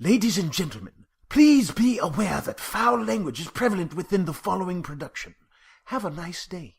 Ladies and gentlemen, please be aware that foul language is prevalent within the following production. Have a nice day.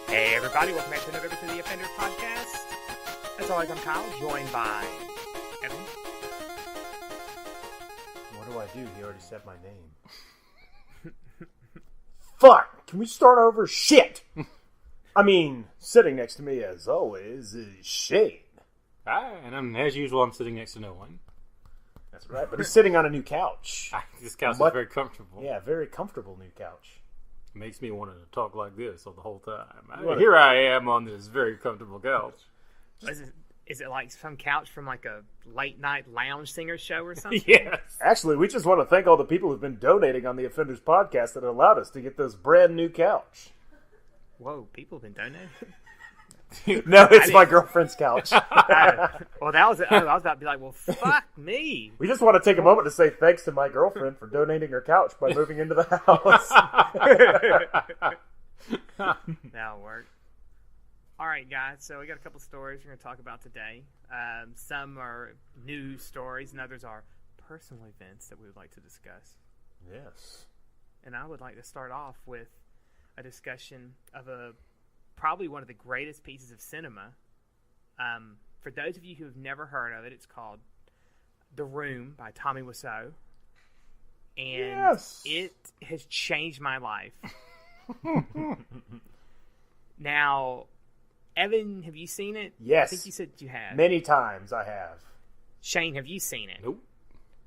Hey everybody, welcome back to another episode of the Offender Podcast. As always, I'm Kyle, joined by Evan. What do I do? He already said my name. Fuck! Can we start over? Shit! I mean, sitting next to me as always is Shane. Hi, and as usual, I'm sitting next to no one. That's right, but he's sitting on a new couch. This couch is very comfortable. Yeah, very comfortable new couch. It makes me want to talk like this all the whole time. Here I am on this very comfortable couch. Is it like some couch from like a late night lounge singer show or something? Yes. Actually, we just want to thank all the people who've been donating on the Offenders Podcast that allowed us to get this brand new couch. Whoa, people have been donating? No, it's my girlfriend's couch. Well, I was about to be like, well, fuck me. We just want to take a moment to say thanks to my girlfriend for donating her couch by moving into the house. That'll work. All right, guys, so we got a couple stories we're going to talk about today. Some are news stories, and others are personal events that we would like to discuss. Yes. And I would like to start off with a discussion of probably one of the greatest pieces of cinema. For those of you who have never heard of it, it's called The Room by Tommy Wiseau. And It has changed my life. Now, Evan, have you seen it? Yes. I think you said you have. Many times I have. Shane, have you seen it? Nope.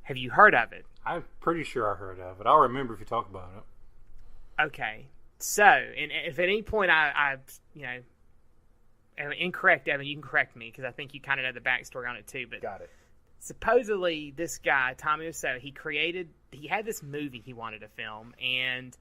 Have you heard of it? I'm pretty sure I heard of it. I'll remember if you talk about it. Okay. So, and if at any point I am incorrect, Evan, you can correct me because I think you kind of know the backstory on it too. But Got it. Supposedly, this guy, Tommy Wiseau, he had this movie he wanted to film, and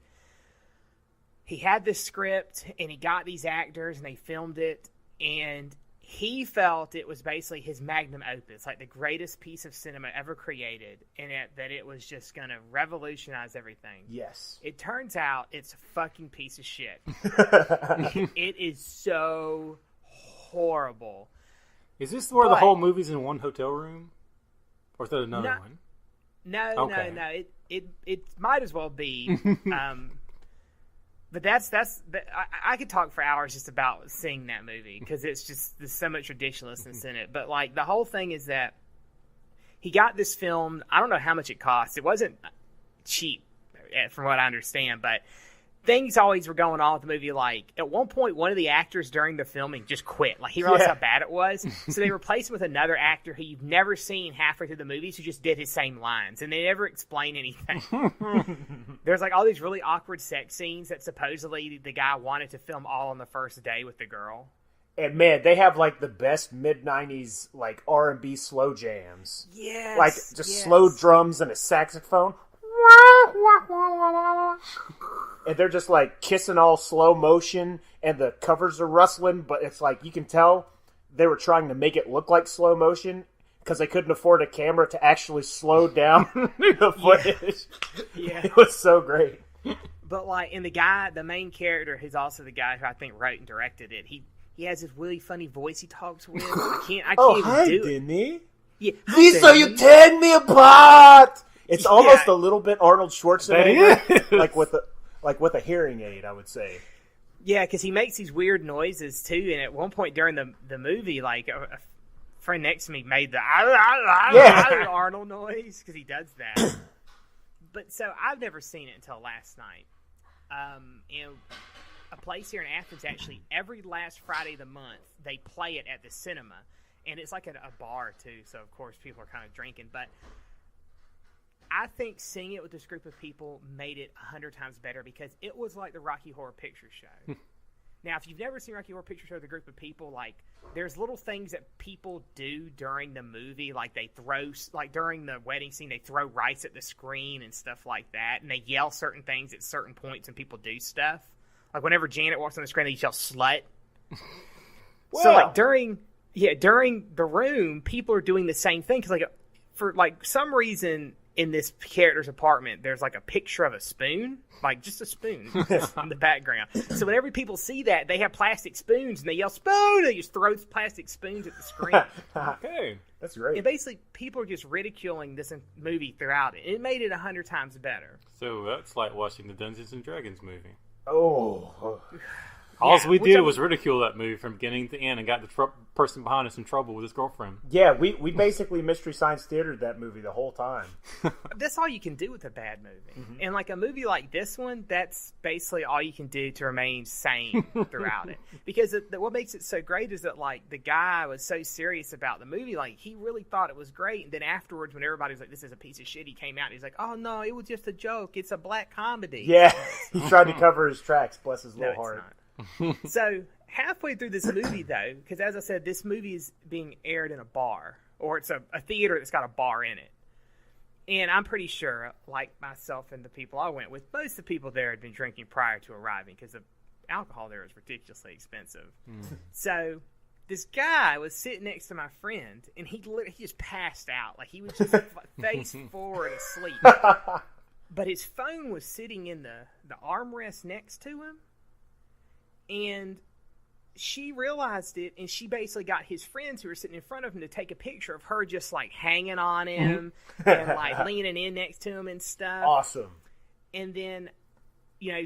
he had this script, and he got these actors, and they filmed it, and he felt it was basically his magnum opus, like the greatest piece of cinema ever created, and that it was just going to revolutionize everything. Yes. It turns out it's a fucking piece of shit. It is so horrible. Is this where the whole movie's in one hotel room? Or is that another one? No, Okay. no. It might as well be. But I could talk for hours just about seeing that movie because there's so much ridiculousness in it. But like the whole thing is that he got this filmed. I don't know how much it cost. It wasn't cheap, from what I understand. But things always were going on with the movie. Like at one point, one of the actors during the filming just quit. Like he realized how bad it was, so they replaced him with another actor who you've never seen halfway through the movies who just did his same lines, and they never explain anything. There's like all these really awkward sex scenes that supposedly the guy wanted to film all on the first day with the girl. And man, they have like the best mid-90s like R&B slow jams. Yes. Like just slow drums and a saxophone. And they're just like kissing all slow motion and the covers are rustling, but it's like you can tell they were trying to make it look like slow motion because they couldn't afford a camera to actually slow down the footage. Yeah. It was so great. But like, and the main character, who's also the guy who I think wrote and directed it, he has this really funny voice he talks with. I can't even do it. Didn't he? Yeah. Lisa, you tear me apart. It's almost a little bit Arnold Schwarzenegger, like with a hearing aid, I would say. Yeah, because he makes these weird noises too, and at one point during the movie, like a friend next to me made the Arnold noise because he does that. But so I've never seen it until last night. And a place here in Athens, actually, every last Friday of the month, they play it at the cinema, and it's like a bar too. So of course people are kind of drinking, but I think seeing it with this group of people made it 100 times better because it was like the Rocky Horror Picture Show. Now, if you've never seen Rocky Horror Picture Show with a group of people, like, there's little things that people do during the movie, like they throw, like during the wedding scene, they throw rice at the screen and stuff like that, and they yell certain things at certain points and people do stuff. Like whenever Janet walks on the screen, they yell "slut." Well, So like during The Room, people are doing the same thing because for some reason in this character's apartment, there's like a picture of a spoon, like just a spoon in the background. So whenever people see that, they have plastic spoons and they yell "spoon!" They just throw plastic spoons at the screen. Okay. that's great. And basically, people are just ridiculing this movie throughout it. It made it 100 times better. So that's like watching the Dungeons and Dragons movie. Oh. All Yeah, we which did I'm- was ridicule that movie from beginning to end and got the person behind us in trouble with his girlfriend. Yeah, we basically Mystery Science Theatered that movie the whole time. That's all you can do with a bad movie. Mm-hmm. And like a movie like this one, that's basically all you can do to remain sane throughout it. Because what makes it so great is that like the guy was so serious about the movie, like he really thought it was great. And then afterwards, when everybody was like, "This is a piece of shit," he came out and he's like, "Oh no, it was just a joke. It's a black comedy." Yeah, he tried to cover his tracks. Bless his No, little it's heart. not. So halfway through this movie, though, because as I said, this movie is being aired in a bar, or it's a theater that's got a bar in it. And I'm pretty sure, like myself and the people I went with, most of the people there had been drinking prior to arriving because the alcohol there is ridiculously expensive. So this guy was sitting next to my friend, and he just passed out. Like he was just face forward asleep. But his phone was sitting in the armrest next to him. And she realized it, and she basically got his friends who were sitting in front of him to take a picture of her just, like, hanging on him and, like, leaning in next to him and stuff. Awesome. And then,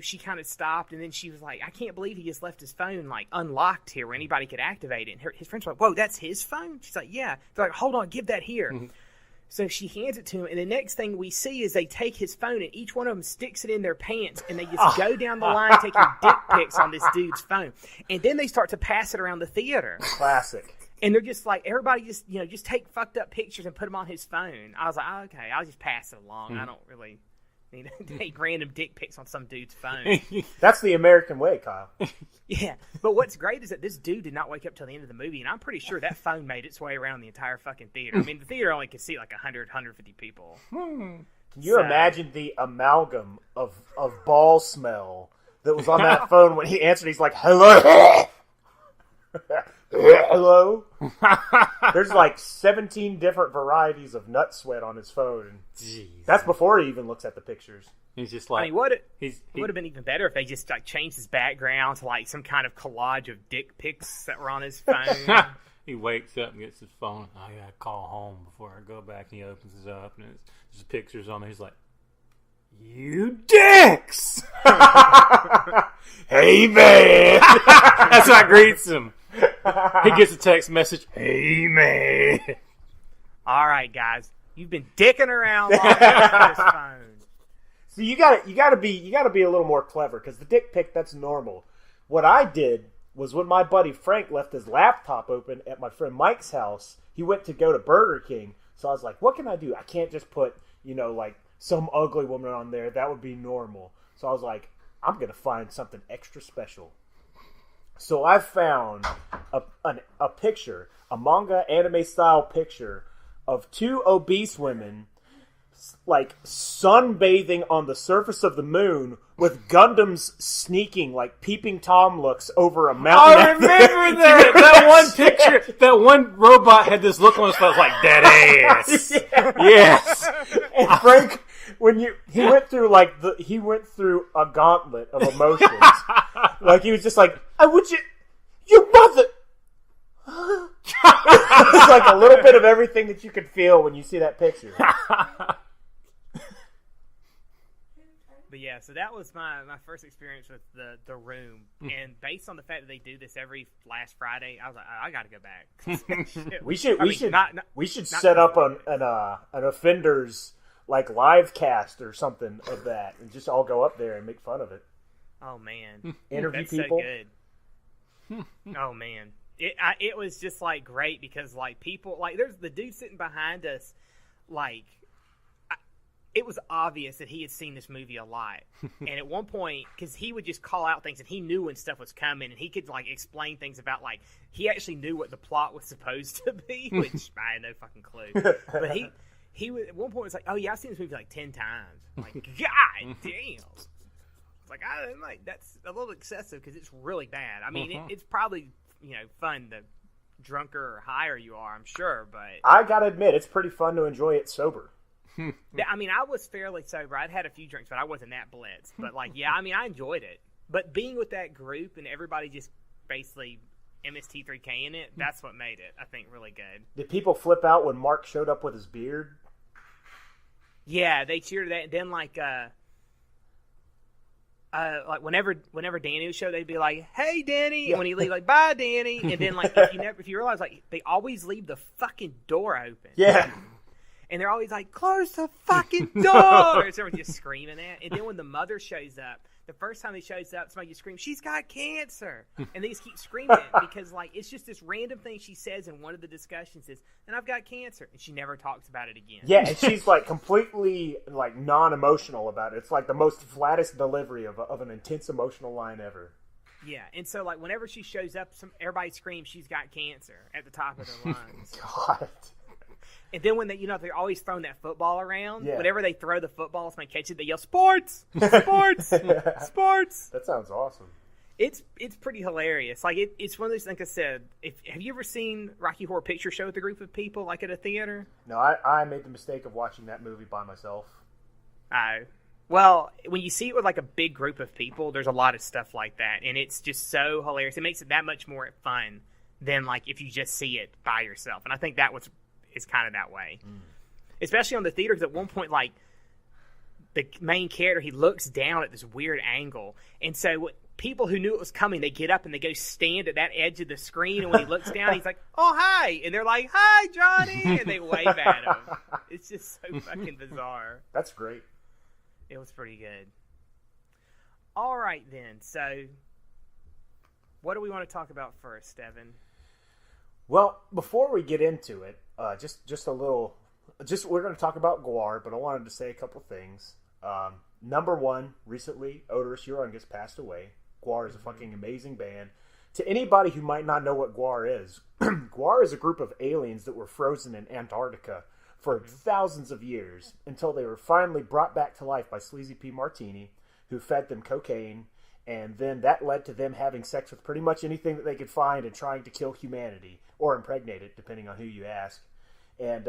she kind of stopped, and then she was like, "I can't believe he just left his phone, like, unlocked here where anybody could activate it." And his friends were like, "Whoa, that's his phone?" She's like, "Yeah." They're like, "Hold on, give that here." So she hands it to him, and the next thing we see is they take his phone, and each one of them sticks it in their pants, and they just go down the line taking dick pics on this dude's phone. And then they start to pass it around the theater. Classic. And they're just like, everybody just take fucked up pictures and put them on his phone. I was like, oh, okay, I'll just pass it along. I don't really need to take random dick pics on some dude's phone. That's the American way, Kyle. Yeah, but what's great is that this dude did not wake up till the end of the movie, and I'm pretty sure that phone made its way around the entire fucking theater. I mean, the theater only could seat like 100, 150 people. Can you imagine the amalgam of ball smell that was on that phone when he answered? He's like, "Hello." Hello? There's like 17 different varieties of nut sweat on his phone. Jeez. That's before he even looks at the pictures. He's just like... I mean, he would have been even better if they just like changed his background to like some kind of collage of dick pics that were on his phone. He wakes up and gets his phone. I gotta call home before I go back. And he opens it up and there's pictures on there. He's like, "You dicks!" "Hey, man." That's how I greets him. He gets a text message. "Hey, man." All right, guys, you've been dicking around long enough with this phone. So you gotta be a little more clever, because the dick pic, that's normal. What I did was when my buddy Frank left his laptop open at my friend Mike's house, he went to go to Burger King. So I was like, what can I do? I can't just put, like some ugly woman on there. That would be normal. So I was like, I'm going to find something extra special. So I found a picture, a manga anime style picture of two obese women like sunbathing on the surface of the moon with Gundams sneaking, like peeping Tom looks over a mountain. I remember that one picture. That one robot had this look on his face like dead ass. Yes. And Frank, he went through a gauntlet of emotions. Like he was just like, "I would you mother." It's like a little bit of everything that you could feel when you see that picture. But yeah, so that was my first experience with the Room, and based on the fact that they do this every last Friday, I was like, I got to go back. We should set up an offenders like live cast or something of that, and just all go up there and make fun of it. Oh man, Interview that's people. So good. Oh man, it was just like great because like people like there's the dude sitting behind us, like. It was obvious that he had seen this movie a lot. And at one point, because he would just call out things and he knew when stuff was coming and he could like explain things about like, he actually knew what the plot was supposed to be, which I had no fucking clue. But he would, at one point was like, "Oh yeah, I've seen this movie like 10 times." I'm like, God damn. It's like, I'm like, that's a little excessive because it's really bad. I mean, it's probably, fun the drunker or higher you are, I'm sure, but... I gotta admit, it's pretty fun to enjoy it sober. I mean, I was fairly sober. I'd had a few drinks, but I wasn't that blitzed. But, I enjoyed it. But being with that group and everybody just basically MST3K-ing it, that's what made it, I think, really good. Did people flip out when Mark showed up with his beard? Yeah, they cheered that. And then, whenever Danny would show, they'd be like, "Hey, Danny," and when he leave, like, "Bye, Danny." And then, if you realize, they always leave the fucking door open. Yeah. And they're always like, "Close the fucking door!" Everyone's just screaming at. And then when the mother shows up, the first time he shows up, somebody just screams, "She's got cancer!" And they just keep screaming because, it's just this random thing she says in one of the discussions is, "And I've got cancer," and she never talks about it again. Yeah, and she's completely non-emotional about it. It's the most flattest delivery of an intense emotional line ever. Yeah, and so whenever she shows up, everybody screams, "She's got cancer" at the top of their lungs. God. And then when they're always throwing that football around, whenever they throw the football, somebody catches it, they yell, "Sports! Sports! Sports!" That sounds awesome. It's pretty hilarious. It's one of those, like I said, have you ever seen Rocky Horror Picture Show with a group of people, at a theater? No, I made the mistake of watching that movie by myself. Well, when you see it with, a big group of people, there's a lot of stuff like that, and it's just so hilarious. It makes it that much more fun than, if you just see it by yourself. And I think that is kind of that way. Especially on the theater, because at one point, the main character, he looks down at this weird angle. And so people who knew it was coming, they get up and they go stand at that edge of the screen. And when he looks down, he's like, "Oh, hi." And they're like, "Hi, Johnny." And they wave at him. It's just so fucking bizarre. That's great. It was pretty good. All right, then. So what do we want to talk about first, Evan? Well, before we get into it, just a little, we're going to talk about Gwar, but I wanted to say a couple things. Number one, recently, Odorous Urungus passed away. Gwar is a fucking amazing band. To anybody who might not know what Gwar is, Gwar is a group of aliens that were frozen in Antarctica for thousands of years until they were finally brought back to life by Sleazy P. Martini, who fed them cocaine, and then that led to them having sex with pretty much anything that they could find and trying to kill humanity, or impregnate it, depending on who you ask. And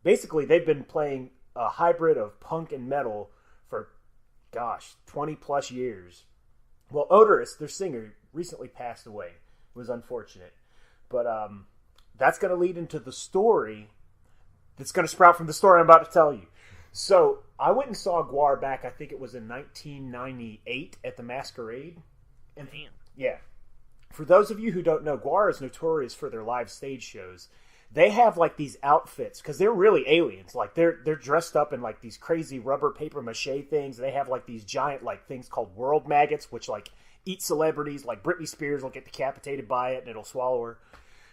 basically, they've been playing a hybrid of punk and metal for, 20-plus years. Well, Odorous, their singer, recently passed away. It was unfortunate. But that's going to lead into the story that's going to sprout from the story I'm about to tell you. So, I went and saw Gwar back, I think it was in 1998 at the Masquerade. And, yeah. For those of you who don't know, Gwar is notorious for their live stage shows. They have these outfits because they're really aliens. They're dressed up in these crazy rubber paper mache things. They have these giant things called world maggots, which eat celebrities. Britney Spears will get decapitated by it and it'll swallow her.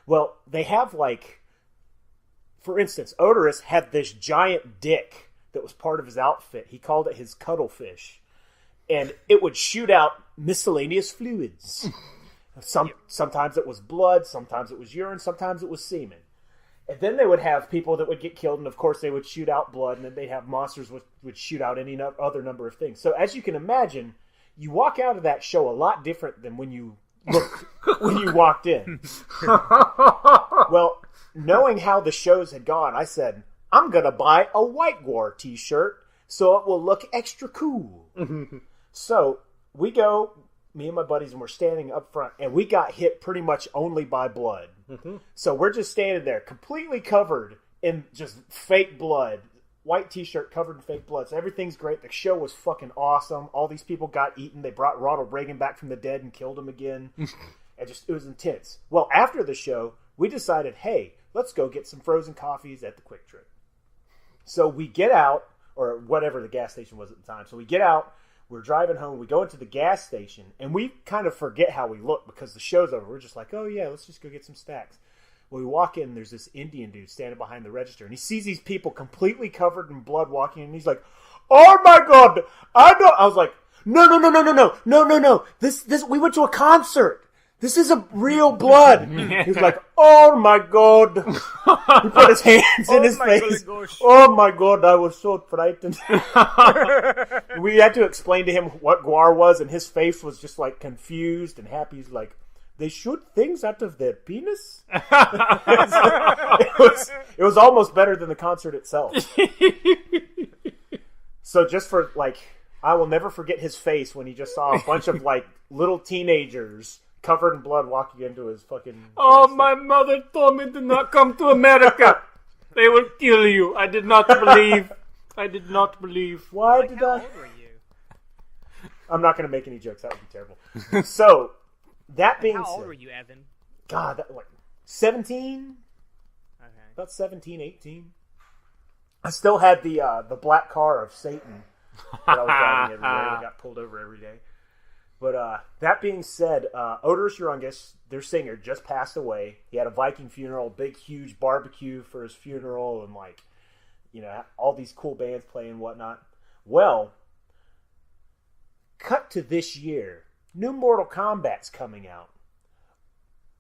Well, they have for instance, Odorous had this giant dick that was part of his outfit. He called it his cuttlefish, and it would shoot out miscellaneous fluids. Sometimes it was blood, sometimes it was urine, sometimes it was semen. And then they would have people that would get killed, and of course they would shoot out blood, and then they'd have monsters which would shoot out any other number of things. So as you can imagine, you walk out of that show a lot different than when you walked in. Well, knowing how the shows had gone, I said, I'm going to buy a White Gwar t-shirt so it will look extra cool. So we go, me and my buddies, and we're standing up front, and we got hit pretty much only by blood. So we're just standing there completely covered in just fake blood. White t-shirt covered in fake blood. So everything's great. The show was fucking awesome. All these people got eaten. They brought Ronald Reagan back from the dead and killed him again. It was intense. Well, after the show, we decided, hey, let's go get some frozen coffees at the Quick Trip. So we get out, or whatever the gas station was at the time. So we get out, we're driving home, we go into the gas station, and we kind of forget how we look because the show's over. We're just like, oh yeah, let's just go get some stacks. Well, we walk in, there's this Indian dude standing behind the register, and he sees these people completely covered in blood walking in, and he's like, oh my God, I know. I was like, no. This, we went to a concert. this is a real blood. He's like, oh my god. He put his hands in his face. Oh my god, I was so frightened. We had to explain to him what Guar was, and his face was just like confused and happy. He's like, they shoot things out of their penis? It was almost better than the concert itself. So just for, like, I will never forget his face when he just saw a bunch of, like, little teenagers covered in blood walking into his fucking... Oh, my mother told me to not come to America. They will kill you. I did not believe. Why did How I... old were you? I'm not going to make any jokes. That would be terrible. So, that being How said... old were you, Evan? God, that, like, 17? Okay. About 17, 18. I still had the black car of Satan that I was driving everywhere. That got pulled over every day. But that being said, Odorous Urungus, their singer, just passed away. He had a Viking funeral, big, huge barbecue for his funeral, and, like, you know, all these cool bands playing and whatnot. Well, cut to this year. New Mortal Kombat's coming out.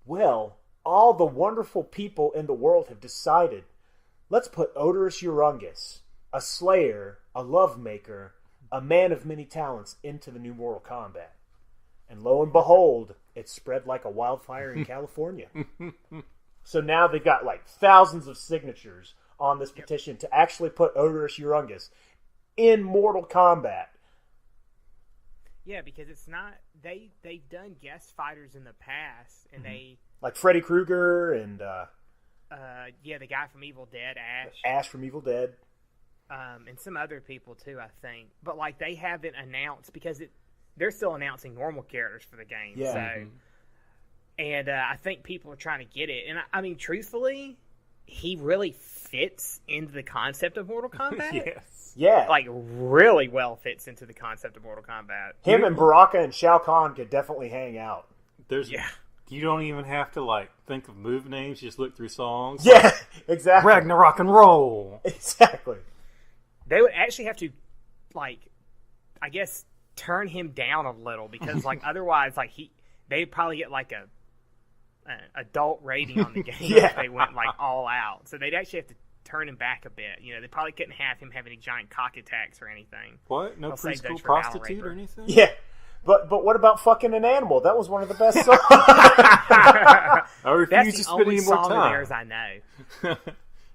Well, all the wonderful people in the world have decided, let's put Odorous Urungus, a slayer, a love maker, a man of many talents, into the new Mortal Kombat. And lo and behold, it spread like a wildfire in California. So now they've got like thousands of signatures on this petition to actually put Odorous Urungus in Mortal Kombat. Yeah, because it's not... They've done guest fighters in the past, and they... Like Freddy Krueger and... yeah, the guy from Evil Dead, Ash. Ash from Evil Dead. And some other people, too, I think. But, like, they haven't announced... Because they're still announcing normal characters for the game. Yeah. So, and I think people are trying to get it. And, I mean, truthfully, he really fits into the concept of Mortal Kombat. Yes. Yeah. Like, really well fits into the concept of Mortal Kombat. Him and Baraka and Shao Kahn could definitely hang out. Yeah. You don't even have to, like, think of move names. You just look through songs. Yeah, exactly. Ragnarok and roll. Exactly. They would actually have to, like, I guess, turn him down a little, because, like, otherwise, like, they'd probably get, like, an adult rating on the game Yeah. if they went, like, all out. So they'd actually have to turn him back a bit. You know, they probably couldn't have him have any giant cock attacks or anything. What? No I'll save those preschool for Battle prostitute Raper. or anything? Yeah. But what about fucking an animal? That was one of the best songs. I refuse That's to the spend only any more song of time. theirs I know.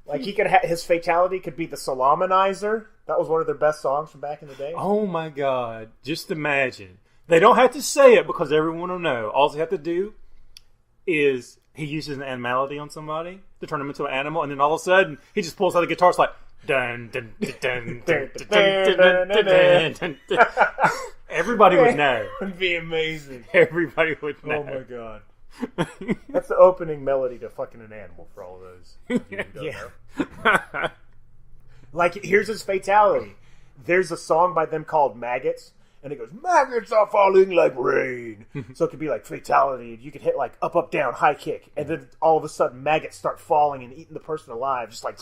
Like, he could his fatality could be the Salamanizer. That was one of their best songs from back in the day. Oh my god. Just imagine. They don't have to say it because everyone will know. All they have to do is he uses an animality on somebody to turn him into an animal, and then all of a sudden he just pulls out the guitar. It's like dun dun dun dun dun dun dun dun dun dun. Everybody would know. It would be amazing. Everybody would know. Oh my god. That's the opening melody to fucking an animal for all of those. of you who don't know. Like, here's his fatality. There's a song by them called Maggots, and it goes, maggots are falling like rain. So it could be like fatality. You could hit like up, up, down, high kick, and then all of a sudden maggots start falling and eating the person alive. Just like...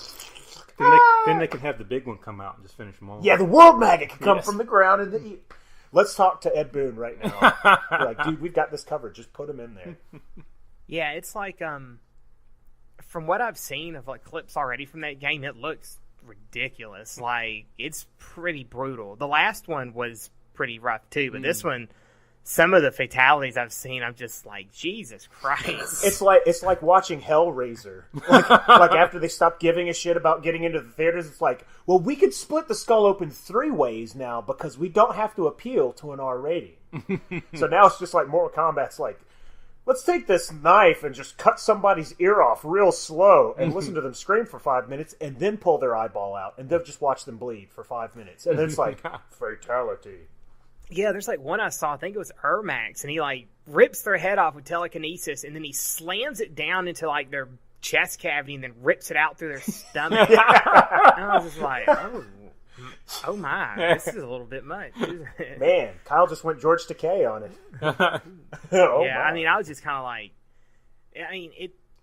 Then they can have the big one come out and just finish them all. Yeah, the world maggot can come Yes. from the ground and eat. Let's talk to Ed Boon right now. We're like, dude, we've got this covered. Just put him in there. Yeah, it's like, from what I've seen of, like, clips already from that game, it looks ridiculous. Like, it's pretty brutal. The last one was pretty rough, too, but this one, some of the fatalities I've seen, I'm just like, Jesus Christ. It's like watching Hellraiser. Like after they stopped giving a shit about getting into the theaters, it's like, well, we could split the skull open 3 ways now because we don't have to appeal to an R rating. So now it's just like Mortal Kombat's like, let's take this knife and just cut somebody's ear off real slow and listen to them scream for 5 minutes and then pull their eyeball out and then just watch them bleed for 5 minutes. And then it's like, fatality. Yeah, there's like one I saw, I think it was Ermax, and he like rips their head off with telekinesis, and then he slams it down into like their chest cavity and then rips it out through their stomach. And I was just like, oh my, this is a little bit much. Man, Kyle just went George Takei on it. Yeah, I mean, I was just kind of like, I mean,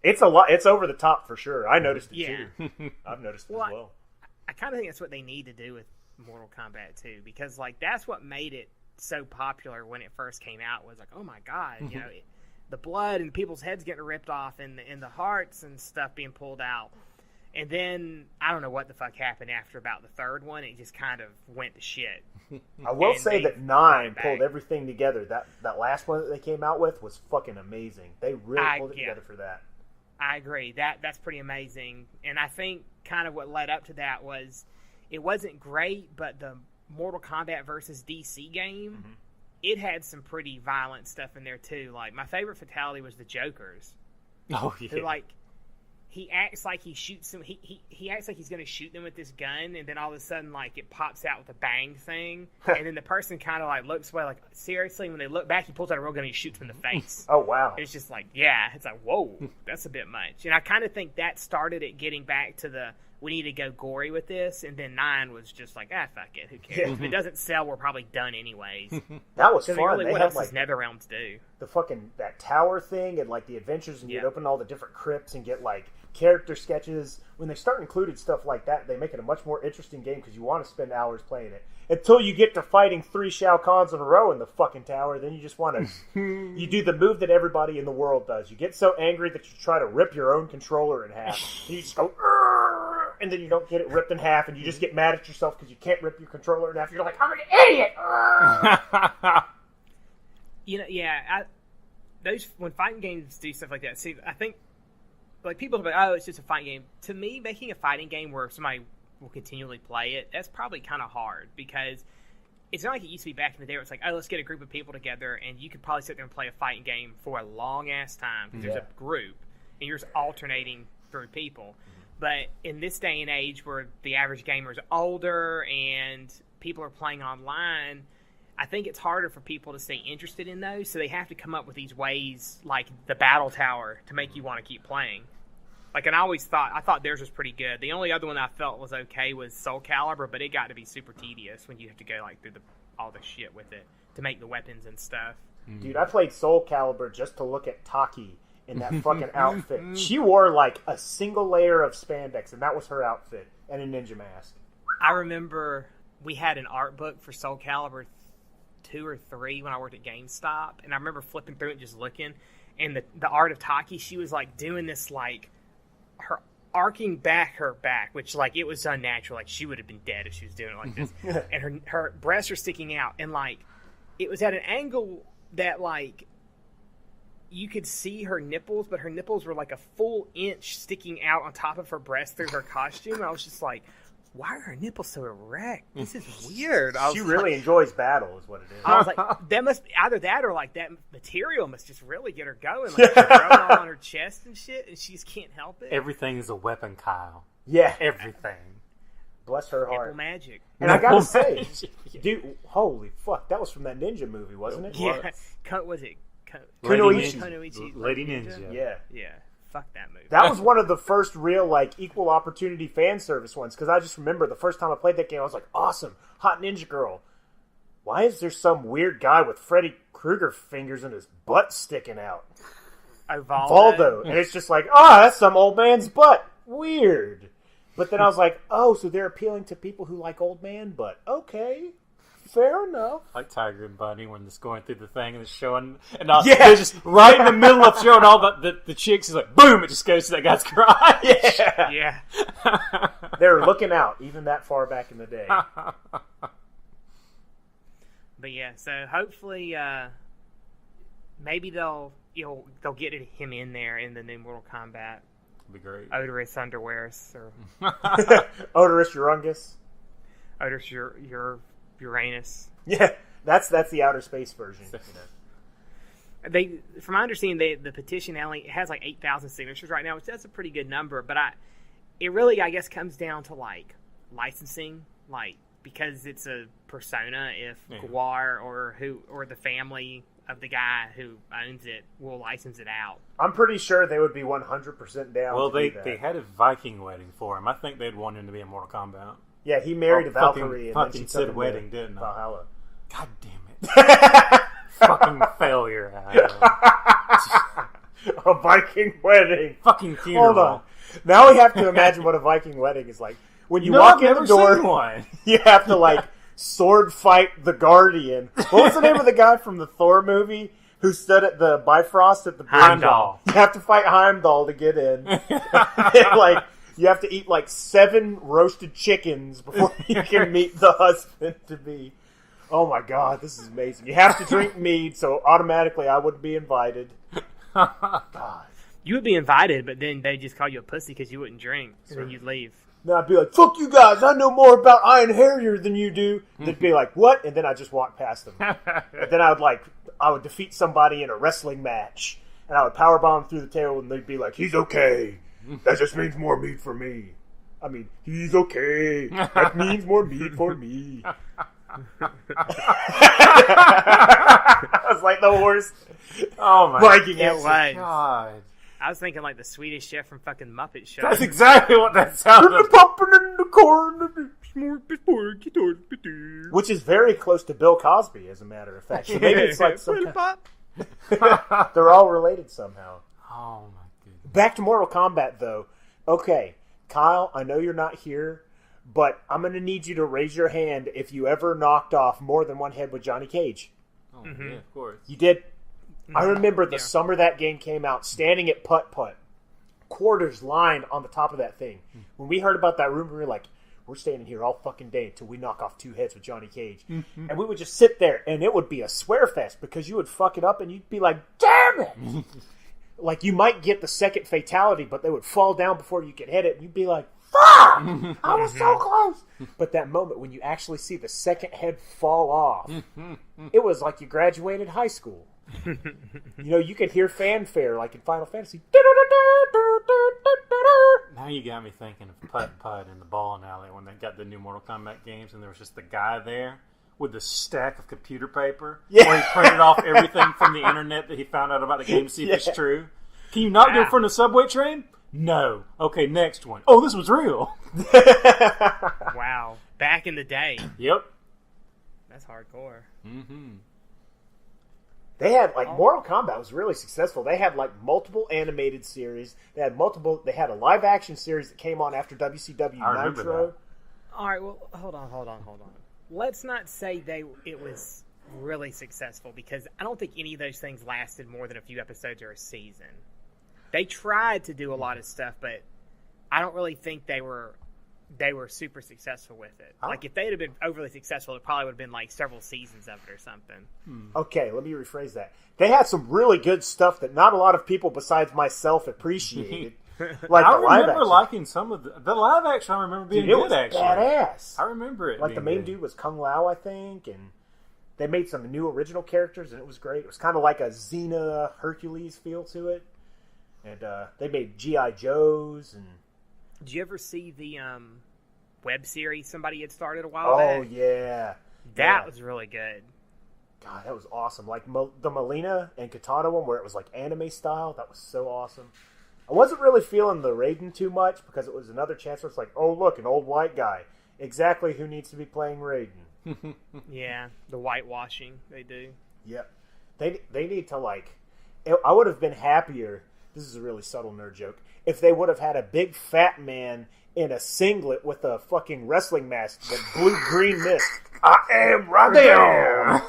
it's a lot. It's over the top for sure. I noticed it too. I've noticed it as well. I kind of think that's what they need to do with Mortal Kombat 2, because like that's what made it so popular when it first came out, was like, oh my god, you know, the blood and people's heads getting ripped off and the hearts and stuff being pulled out. And then I don't know what the fuck happened after about the third one. It just kind of went to shit. I will say that 9 pulled everything together. That last one that they came out with was fucking amazing. They really pulled it together for that. I agree. That's pretty amazing. And I think kind of what led up to that was it wasn't great, but the Mortal Kombat versus DC game, it had some pretty violent stuff in there too. Like my favorite fatality was the Joker's. Oh yeah. Who, like, he acts like he shoots them. He acts like he's going to shoot them with this gun, and then all of a sudden, like, it pops out with a bang thing, and then the person kind of like looks away, like, seriously. When they look back, he pulls out a real gun and he shoots them in the face. Oh wow! It's just like, yeah, it's like, whoa, that's a bit much. And I kind of think that started it getting back to the we need to go gory with this, and then 9 was just like, fuck it, who cares? If it doesn't sell, we're probably done anyways. That was fun. Really, they what had, else like, does NetherRealms do? The fucking that tower thing and like the adventures, and you'd open all the different crypts and get like character sketches. When they start including stuff like that, they make it a much more interesting game because you want to spend hours playing it. Until you get to fighting 3 Shao Kahns in a row in the fucking tower, then you just want to... you do the move that everybody in the world does. You get so angry that you try to rip your own controller in half. And you just go... "Arr!" And then you don't get it ripped in half, and you just get mad at yourself because you can't rip your controller in half. You're like, I'm an idiot! You know, yeah, those when fighting games do stuff like that, see, I think, like, people are like, oh, it's just a fighting game. To me, making a fighting game where somebody will continually play it, that's probably kind of hard, because it's not like it used to be back in the day where it's like, oh, let's get a group of people together, and you could probably sit there and play a fighting game for a long-ass time, because there's a group, and you're just alternating through people. But in this day and age where the average gamer is older and people are playing online, I think it's harder for people to stay interested in those, so they have to come up with these ways, like the Battle Tower, to make you want to keep playing. Like, and I thought theirs was pretty good. The only other one I felt was okay was Soul Calibur, but it got to be super tedious when you have to go, like, through all the shit with it to make the weapons and stuff. Dude, I played Soul Calibur just to look at Taki in that fucking outfit. She wore, like, a single layer of spandex, and that was her outfit, and a ninja mask. I remember we had an art book for Soul Calibur 2 or 3 when I worked at GameStop, and I remember flipping through it and just looking, and the art of Taki, she was, like, doing this, like, her arcing back her back, which, like, it was unnatural. Like, she would have been dead if she was doing it like this. And her breasts are sticking out, and, like, it was at an angle that, like, you could see her nipples, but her nipples were like a full inch sticking out on top of her breast through her costume. I was just like, why are her nipples so erect? This is weird. She really enjoys battle, is what it is. I was like, that must either that or like that material must just really get her going. Like, she's rubbing all on her chest and shit, and she just can't help it. Everything is a weapon, Kyle. Yeah. Everything. Bless her heart. Nipple magic. And I gotta say, dude, holy fuck, that was from that ninja movie, wasn't it? Yeah. Was it? Kunoichi. Lady Ninja. Yeah. Yeah. Fuck that movie. That was one of the first real, like, equal opportunity fan service ones, because I just remember the first time I played that game, I was like, awesome, hot ninja girl. Why is there some weird guy with Freddy Krueger fingers and his butt sticking out? Valdo. And it's just like, that's some old man's butt. Weird. But then I was like, so they're appealing to people who like old man butt. Okay. Fair enough. Like Tiger and Bunny when it's going through the thing and it's showing, and they're just right in the middle of showing all the chicks. Is like, boom! It just goes to that guy's crotch. Yeah. They're looking out, even that far back in the day. But yeah, so hopefully, maybe they'll get him in there in the new Mortal Kombat. It'd be great. Odorous Underwears or Odorous Urungus. Odorous Uranus. Yeah, that's the outer space version. From my understanding, the petition only has like 8,000 signatures right now, which that's a pretty good number. But it really, I guess, comes down to like licensing, like, because it's a persona. If Guar or the family of the guy who owns it will license it out, I'm pretty sure they would be 100% down. Well, they had a Viking wedding for him. I think they'd want him to be in Mortal Kombat. Yeah, he married a Valkyrie and then she said wedding, didn't Valhalla. God damn it. Fucking failure. A Viking wedding. Fucking funeral. Hold on. Now we have to imagine what a Viking wedding is like. When you walk in the door, you have to, like, sword fight the Guardian. What was the name of the guy from the Thor movie who stood at the Bifrost at the Heimdall. You have to fight Heimdall to get in. And, like, you have to eat like 7 roasted chickens before you can meet the husband-to-be. Oh my god, this is amazing. You have to drink mead, so automatically I would be invited. God. You would be invited, but then they just call you a pussy because you wouldn't drink, and then you'd leave. Then I'd be like, fuck you guys, I know more about Iron Harrier than you do. They'd be like, what? And then I'd just walk past them. And then I would defeat somebody in a wrestling match, and I would powerbomb through the table, and they'd be like, he's okay. That just means more meat for me. I mean, he's okay. That means more meat for me. I was like the worst. Oh my Viking It was. god! I was thinking like the Swedish chef from fucking Muppet Show. That's exactly what that sounded. Popping in the corn. Which is very close to Bill Cosby, as a matter of fact. So maybe it's like some they're all related somehow. Oh my goodness! Back to Mortal Kombat, though. Okay, Kyle, I know you're not here, but I'm going to need you to raise your hand if you ever knocked off more than one head with Johnny Cage. Oh yeah, of course. You did? I remember the summer that game came out, standing at putt-putt, quarters lined on the top of that thing. When we heard about that rumor, we were like, we're standing here all fucking day until we knock off 2 heads with Johnny Cage. And we would just sit there, and it would be a swear fest because you would fuck it up, and you'd be like, damn it! Like, you might get the second fatality, but they would fall down before you could hit it, and you'd be like, fuck! I was so close! But that moment when you actually see the second head fall off, it was like you graduated high school. You know, you could hear fanfare like in Final Fantasy. Now you got me thinking of Putt Putt in the bowling alley when they got the new Mortal Kombat games, and there was just the guy there with the stack of computer paper where he printed off everything from the internet that he found out about the game to see if it's true. Can you not do it from the subway train? No. Okay, next one. Oh, this was real. Wow. Back in the day. Yep. That's hardcore. Mm-hmm. They had, like, Mortal Kombat was really successful. They had, like, multiple animated series. They had a live-action series that came on after WCW I remember Nitro. that. All right, well, hold on. Let's not say it was really successful because I don't think any of those things lasted more than a few episodes or a season. They tried to do a lot of stuff, but I don't really think they were super successful with it. Like, if they'd have been overly successful, it probably would have been, like, several seasons of it or something. Okay, let me rephrase that. They had some really good stuff that not a lot of people besides myself appreciated. Like I the live remember action. liking some of the live action. I remember being Dude, it good, was actually. badass. I remember it. Like, the being main good. dude was Kung Lao, I think, and they made some new original characters, and it was great. It was kind of like a Xena Hercules feel to it. And they made G.I. Joes. And Did you ever see the web series somebody had started a while back? oh, yeah. That was really good. God, that was awesome. Like, the Melina and Katana one, where it was like anime style, that was so awesome. I wasn't really feeling the Raiden too much, because it was another chance where it's like, oh, look, an old white guy. Exactly who needs to be playing Raiden. Yeah, the whitewashing they do. Yep. They need to, like... I would have been happier, this is a really subtle nerd joke, if they would have had a big fat man in a singlet with a fucking wrestling mask that blew green mist. I am Raiden!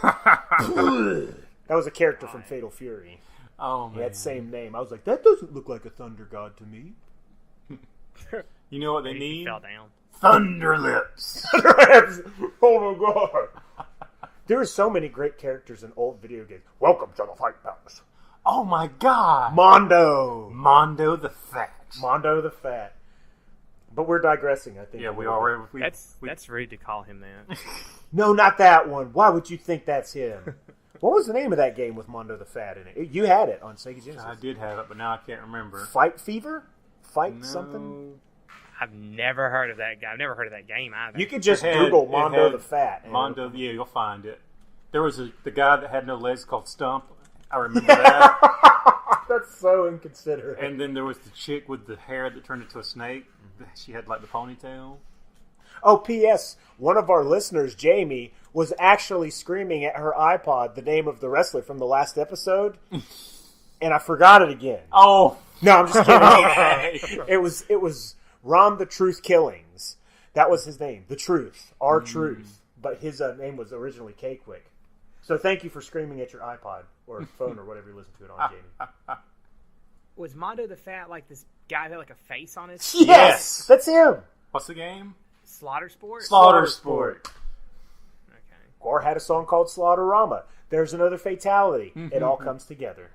That was a character from Fatal Fury. Oh, He man. had the same name. I was like, that doesn't look like a thunder god to me. You know what they He need? fell down. Thunder Lips. Oh my god. There are so many great characters in old video games. Welcome to the Fight Palace. Oh, my God. Mondo. Mondo the Fat. Mondo the Fat. But we're digressing, I think. Yeah, a we little already... bit. That's rude to call him that. No, not that one. Why would you think that's him? What was the name of that game with Mondo the Fat in it? You had it on Sega Genesis. I did have it, but now I can't remember. Fight Fever? Fight No. something? I've never heard of that guy. I've never heard of that game either. You could just It had- Google it Mondo had the Fat. and Mondo, yeah, you'll find it. There was the guy that had no legs called Stump. I remember that. That's so inconsiderate. And then there was the chick with the hair that turned into a snake. She had like the ponytail. Oh, P.S. One of our listeners, Jamie, was actually screaming at her iPod the name of the wrestler from the last episode, and I forgot it again. Oh, No, I'm just kidding. okay. It was Ron the Truth Killings. That was his name, the Truth, our Truth. But his name was originally K-Quick. So thank you for screaming at your iPod or phone or whatever you listen to it on, Jamie. Was Mondo the Fat like this guy that had like a face on his Yes! That's him! What's the game? Slaughter Sport? Slaughter Sport. Okay. Gore had a song called Slaughterama. There's another fatality. It all comes together.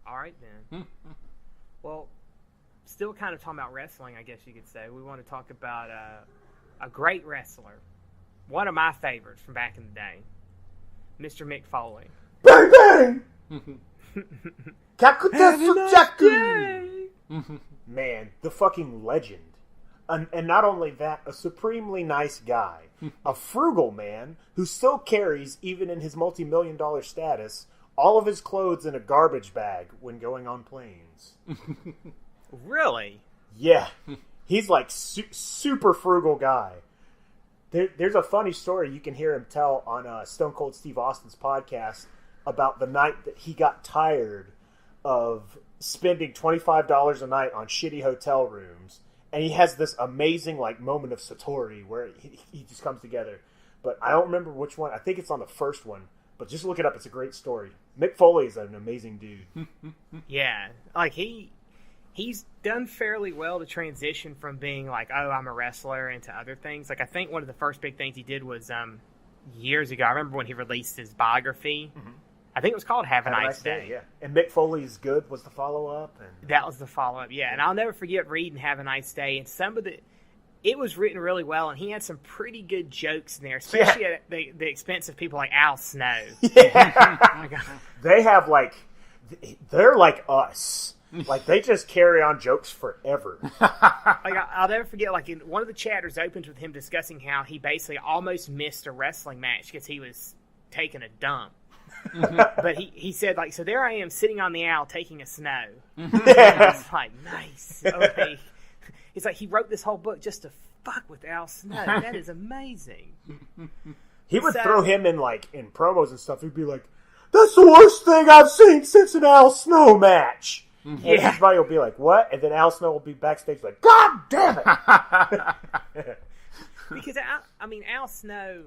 All right, then. Well, still kind of talking about wrestling, I guess you could say. We want to talk about a great wrestler. One of my favorites from back in the day. Mr. Mick Foley. Bang bang! Kakutetsu. Man, the fucking legend. And not only that, a supremely nice guy. A frugal man who still carries, even in his multi-million-dollar status, all of his clothes in a garbage bag when going on planes. Really? Yeah. He's like super frugal guy. There's a funny story you can hear him tell on Stone Cold Steve Austin's podcast about the night that he got tired of spending $25 a night on shitty hotel rooms. And he has this amazing like moment of satori where he just comes together. But I don't remember which one. I think it's on the first one. But just look it up. It's a great story. Mick Foley is an amazing dude. Yeah. Like, he's done fairly well to transition from being like, oh, I'm a wrestler, into other things. Like, I think one of the first big things he did was years ago. I remember when he released his biography. Mm-hmm. I think it was called Have a Nice Day. Yeah. And Mick Foley's Good was the follow-up. And that was the follow-up, yeah. And I'll never forget reading Have a Nice Day. And it was written really well, and he had some pretty good jokes in there, especially at the expense of people like Al Snow. Yeah. They have, like, they're like us. Like, they just carry on jokes forever. Like, I'll never forget, like, in one of the chapters opens with him discussing how he basically almost missed a wrestling match because he was taking a dump. But he said, like, so there I am sitting on the owl taking a snow. It's like, nice. Okay. It's like he wrote this whole book just to fuck with Al Snow. That is amazing. He would throw him in, like, in promos and stuff. He'd be like, that's the worst thing I've seen since an Al Snow match. And everybody will be like, what? And then Al Snow will be backstage like, God damn it! Because, Al Snow,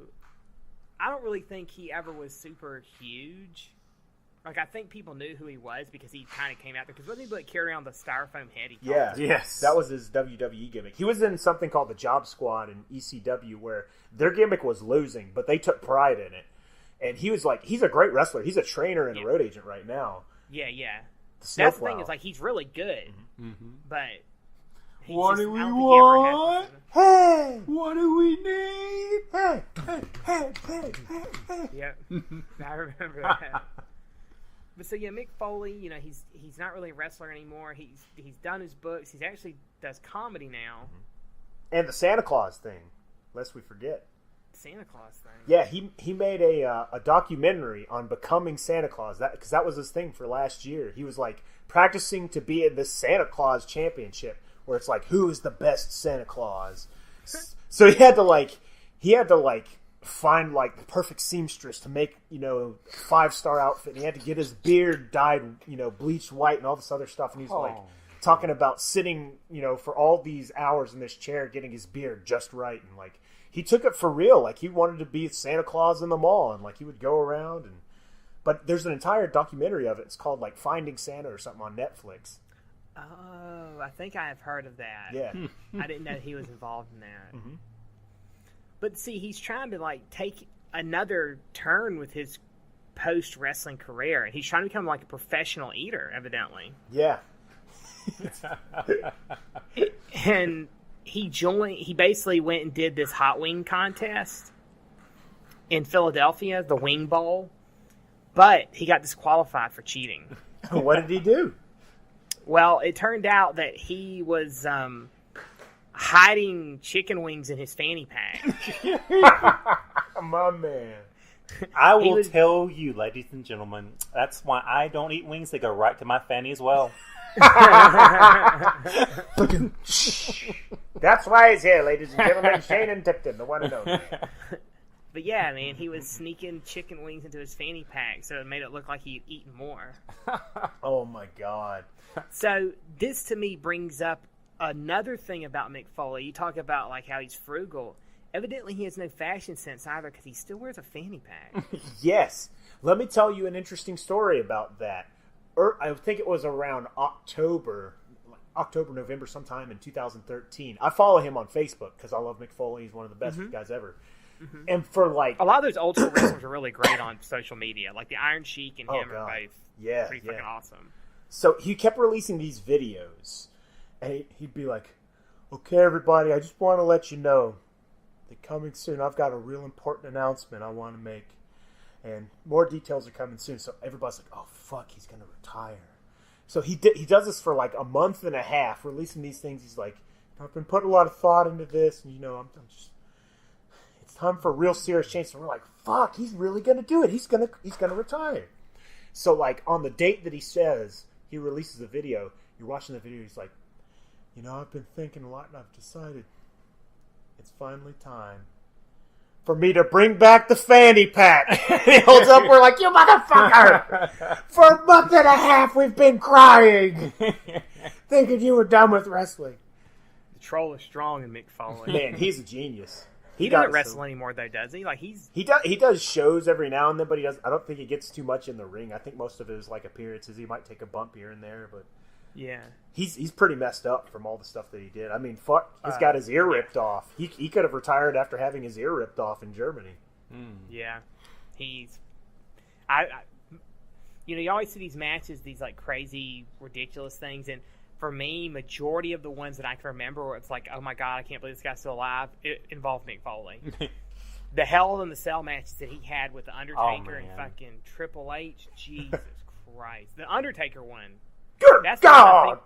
I don't really think he ever was super huge. Like, I think people knew who he was because he kind of came out there. Because wasn't he like carry on the styrofoam head? Yes. That was his WWE gimmick. He was in something called the Job Squad in ECW where their gimmick was losing, but they took pride in it. And he was like, he's a great wrestler. He's a trainer and a road agent right now. Yeah. That's the thing is, like, he's really good. Mm-hmm. But what do we want? Hey! What do we need? Hey! Yep. I remember that. But so, yeah, Mick Foley, you know, he's not really a wrestler anymore. He's done his books. He actually does comedy now. And the Santa Claus thing, lest we forget. Santa Claus thing. Yeah, he made a documentary on becoming Santa Claus. Because that was his thing for last year. He was, like, practicing to be in this Santa Claus championship where it's like, who is the best Santa Claus? So he had to find, like, the perfect seamstress to make, you know, 5-star outfit. And he had to get his beard dyed, you know, bleached white and all this other stuff. And he's like talking about sitting, you know, for all these hours in this chair, getting his beard just right. And, like, he took it for real. Like, he wanted to be Santa Claus in the mall. And, like, he would go around. But there's an entire documentary of it. It's called, like, Finding Santa or something on Netflix. Oh, I think I have heard of that. Yeah. I didn't know he was involved in that. Mm-hmm. But see, he's trying to, like, take another turn with his post-wrestling career. And he's trying to become, like, a professional eater, evidently. Yeah. And he basically went and did this hot wing contest in Philadelphia, the Wing Bowl. But he got disqualified for cheating. What did he do? Well, it turned out that he was hiding chicken wings in his fanny pack. My man. I will tell you, ladies and gentlemen, that's why I don't eat wings. They go right to my fanny as well. That's why he's here, ladies and gentlemen. Shane and Tipton, the one and only. But yeah, man, he was sneaking chicken wings into his fanny pack, so it made it look like he'd eaten more. Oh my God. So this to me brings up another thing about Mick Foley. You talk about like how he's frugal. evidently he has no fashion sense either because he still wears a fanny pack. Yes. Let me tell you an interesting story about that. I think it was around October, November, sometime in 2013. I follow him on Facebook because I love Mick Foley. He's one of the best guys ever. Mm-hmm. And for like a lot of those old school wrestlers are really great on social media. Like the Iron Sheik and him are both pretty fucking awesome. So he kept releasing these videos, and he'd be like, "Okay, everybody, I just want to let you know that coming soon, I've got a real important announcement I want to make, and more details are coming soon." So everybody's like, "Oh fuck, he's gonna retire." So he does this for like a month and a half, releasing these things. He's like, "I've been putting a lot of thought into this, and I'm just." Time for a real serious change. So we're like, fuck, he's really gonna do it. He's gonna retire. So like on the date that he says he releases the video, you're watching the video, he's like, I've been thinking a lot and I've decided it's finally time for me to bring back the fanny pack. He holds up, we're like, you motherfucker! For a month and a half we've been crying, thinking you were done with wrestling. The troll is strong in Mick Foley. Man, he's a genius. He doesn't wrestle anymore, though, does he? Like he does shows every now and then, but I don't think he gets too much in the ring. I think most of it is like appearances. He might take a bump here and there, but yeah, he's pretty messed up from all the stuff that he did. I mean, fuck, he's got his ear ripped off. He could have retired after having his ear ripped off in Germany. Yeah, you always see these matches, these like crazy, ridiculous things, and for me, majority of the ones that I can remember where it's like, oh my god, I can't believe this guy's still alive, it involved Mick Foley. The Hell in the Cell matches that he had with The Undertaker and fucking Triple H, Jesus Christ. The Undertaker one. Good God!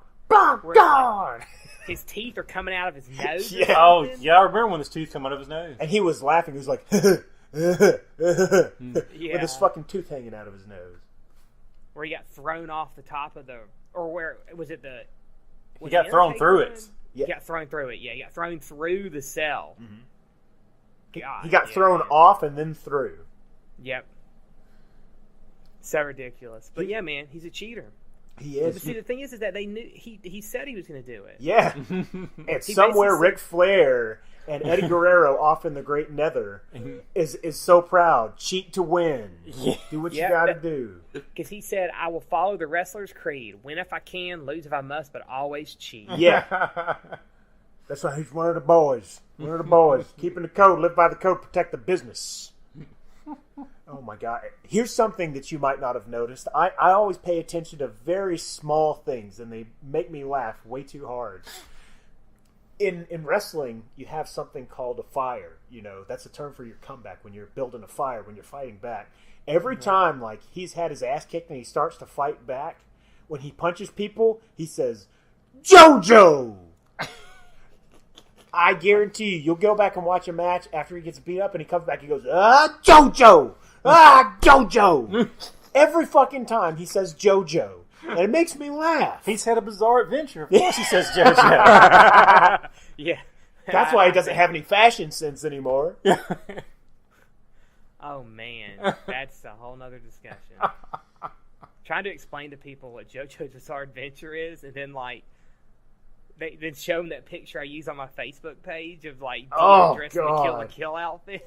His teeth are coming out of his nose. Yeah. Oh, yeah, I remember when his teeth come out of his nose. And he was laughing. He was like, with his fucking tooth hanging out of his nose. Where he got thrown off the top of where was it the... He got thrown through it. He got thrown through it, yeah. He got thrown through the cell. Mm-hmm. He got thrown off and then through. Yep. So ridiculous. But yeah, man, he's a cheater. He is. But see, the thing is that they knew he said he was going to do it. Yeah. And somewhere Ric Flair and Eddie Guerrero off in the Great Nether is so proud. Cheat to win. Yeah. Do what you got to do. Because he said, I will follow the wrestler's creed. Win if I can, lose if I must, but always cheat. Yeah. That's why he's one of the boys. One of the boys. Keeping the code, live by the code, protect the business. Oh my God. Here's something that you might not have noticed. I always pay attention to very small things, and they make me laugh way too hard. In wrestling, you have something called a fire. That's a term for your comeback, when you're building a fire, when you're fighting back. Every time, like, he's had his ass kicked and he starts to fight back, when he punches people, he says, JoJo! I guarantee you'll go back and watch a match after he gets beat up and he comes back, he goes, JoJo! JoJo! Every fucking time he says JoJo. And it makes me laugh. He's had a bizarre adventure. Of course he says JoJo. Yeah. That's why he doesn't have any fashion sense anymore. Oh, man. That's a whole nother discussion. Trying to explain to people what JoJo's Bizarre Adventure is, and then, like, then show them that picture I use on my Facebook page of, like, dressed in a Kill la Kill outfit.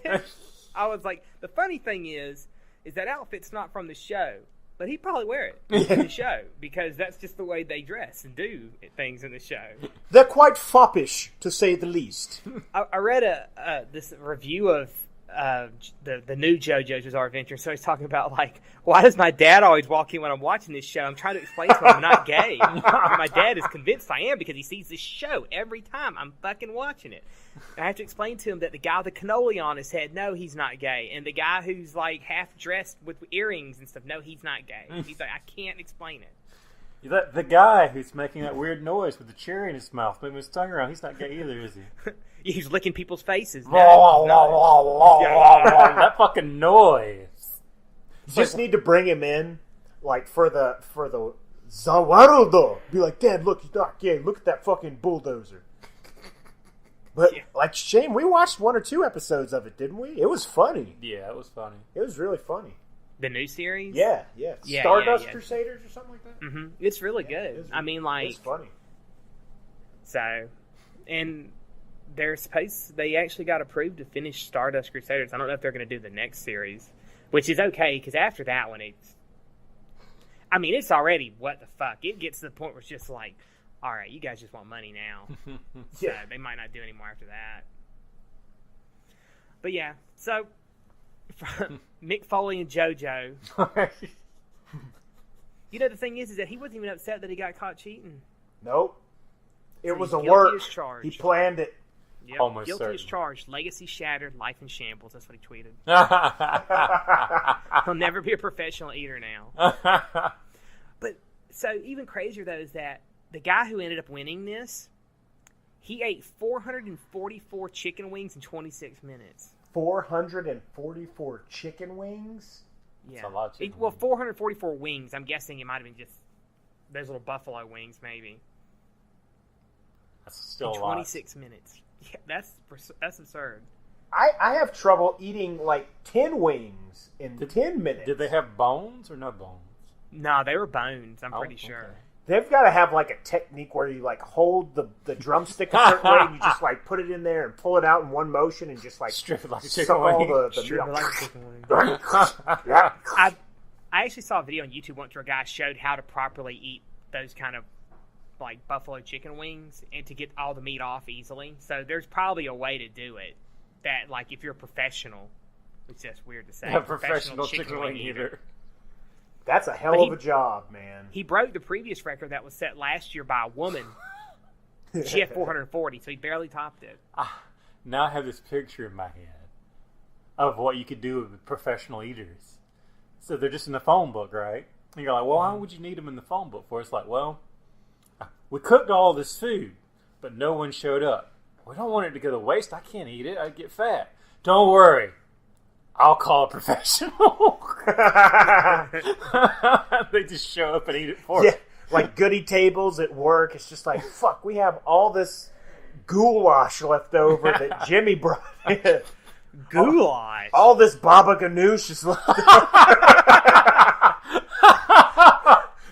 I was like, the funny thing is that outfit's not from the show. But he'd probably wear it in the show, because that's just the way they dress and do things in the show. They're quite foppish, to say the least. I read this review of the new JoJo's Bizarre Adventure, so he's talking about, like, why does my dad always walk in when I'm watching this show? I'm trying to explain to him I'm not gay. My dad is convinced I am because he sees this show every time I'm fucking watching it. And I have to explain to him that the guy with the cannoli on his head, no, he's not gay. And the guy who's, like, half dressed with earrings and stuff, no, he's not gay. He's like, I can't explain it. The guy who's making that weird noise with the cherry in his mouth, moving his tongue around, he's not gay either, is he? He's licking people's faces. That fucking noise. You just need to bring him in, like, for the Zawarudo. Be like, Dad, look, he's not gay. Look at that fucking bulldozer. But, like, Shane, we watched 1 or 2 episodes of it, didn't we? It was funny. Yeah, it was funny. It was really funny. The new series? Yeah. Stardust Crusaders or something like that? Mm-hmm. It's really good. I mean, like... It's funny. So, and they actually got approved to finish Stardust Crusaders. I don't know if they're going to do the next series, which is okay, because after that one, it's already what the fuck. It gets to the point where it's just like, all right, you guys just want money now. So they might not do any more after that. But yeah, so Mick Foley and JoJo. You know, the thing is that he wasn't even upset that he got caught cheating. Nope. It was a guilty work. as charged. He planned it. Yep. Almost guilty certain. as charged. Legacy shattered. Life in shambles. That's what he tweeted. He'll never be a professional eater now. But so even crazier though is that the guy who ended up winning this, he ate 444 chicken wings in 26 minutes. 444 chicken wings? Yeah. That's a lot of chicken Well, wings. 444 wings. I'm guessing it might have been just those little buffalo wings, maybe. That's still In a lot. 26 minutes. Yeah, that's absurd. I have trouble eating like 10 wings in 10 minutes. Did they have bones or no bones? No, they were bones, I'm Oh, pretty sure. okay. They've got to have like a technique where you like hold the drumstick a certain way and you just like put it in there and pull it out in one motion and just like Strip it like a suck chicken all wing. the Sure, meat like off. chicken wings. Yeah. I actually saw a video on YouTube once where a guy showed how to properly eat those kind of like buffalo chicken wings and to get all the meat off easily. So there's probably a way to do it that, like, if you're a professional, which that's weird to say, A professional chicken wing eater. That's a hell But of a job, man. He broke the previous record that was set last year by a woman. She had 440, so he barely topped it. Now I have this picture in my head of what you could do with professional eaters. So they're just in the phone book, right? And you're like, well, why would you need them in the phone book for? It's like, well, we cooked all this food, but no one showed up. We don't want it to go to waste. I can't eat it. I'd get fat. Don't worry. I'll call a professional. They just show up and eat it for Yeah, us. like goodie tables at work. It's just like, fuck, we have all this goulash left over that Jimmy brought in. Goulash. All this baba ganoush is left over.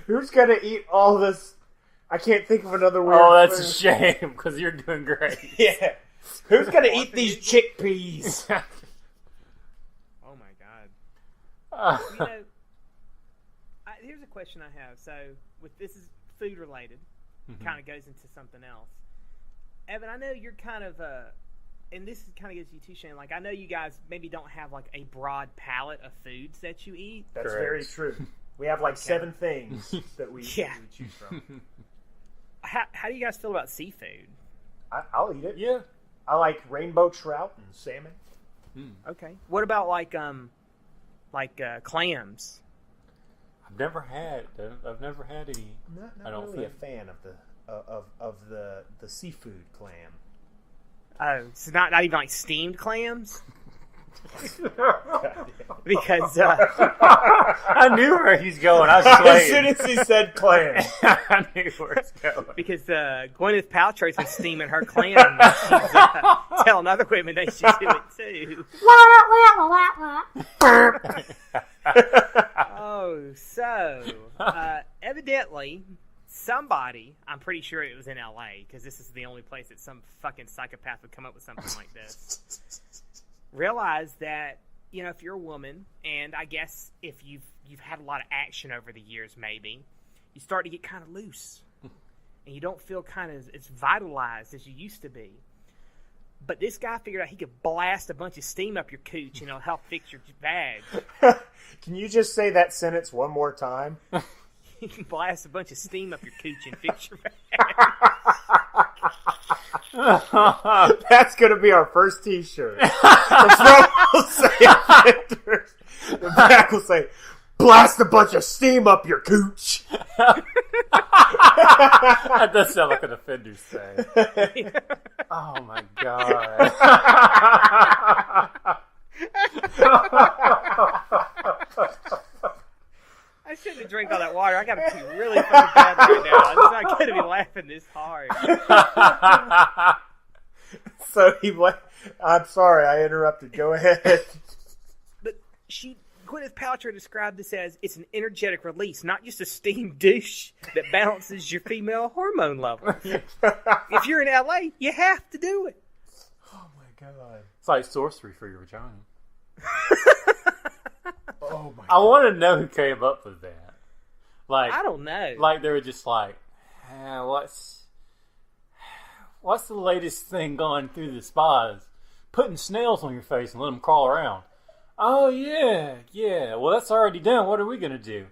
Who's going to eat all this? I can't think of another word. Oh, that's a shame because you're doing great. Yeah. Who's going to eat these chickpeas? Oh my god. You know, here's a question I have. So, with this is food related, kind of goes into something else. Evan, I know you're kind of and this kind of gives you too, Shane. Like, I know you guys maybe don't have like a broad palette of foods that you eat. That's Correct. very true. We have like 7 things that we choose from. How do you guys feel about seafood? I'll eat it. Yeah. I like rainbow trout and salmon. Okay. What about like clams? I've never had any. Not I don't really think. a fan of the seafood clam. Oh, so not even like steamed clams? Because I knew where he's going. I was just As soon waiting. as he said clam. I knew where it's going. because Gwyneth Paltrow's been steaming her clams. She's telling other women they should do it too. Oh, so evidently somebody, I'm pretty sure it was in LA, because this is the only place that some fucking psychopath would come up with something like this, realized that, you know, if you're a woman, and I guess if you've had a lot of action over the years, maybe, you start to get kind of loose, and you don't feel kind of as vitalized as you used to be. But this guy figured out he could blast a bunch of steam up your cooch, and it'll help fix your bag. Can you just say that sentence one more time? You can blast a bunch of steam up your cooch and fix your bag. That's going to be our first T-shirt. The front will say, the back will say, blast a bunch of steam up your cooch. That does sound like an offender's thing. Oh my god. I shouldn't have drank all that water. I got to pee really fucking bad right now. I'm not going to be laughing this hard. So I'm sorry, I interrupted. Go ahead. But Gwyneth Paltrow described this as it's an energetic release, not just a steam douche that balances your female hormone level. If you're in LA, you have to do it. god. It's like sorcery for your vagina. Oh my I god. want to know who came up with that. Like, I don't know. Like they were just like, what's the latest thing going through the spas? Putting snails on your face and let them crawl around. Oh yeah. Well, that's already done. What are we gonna do?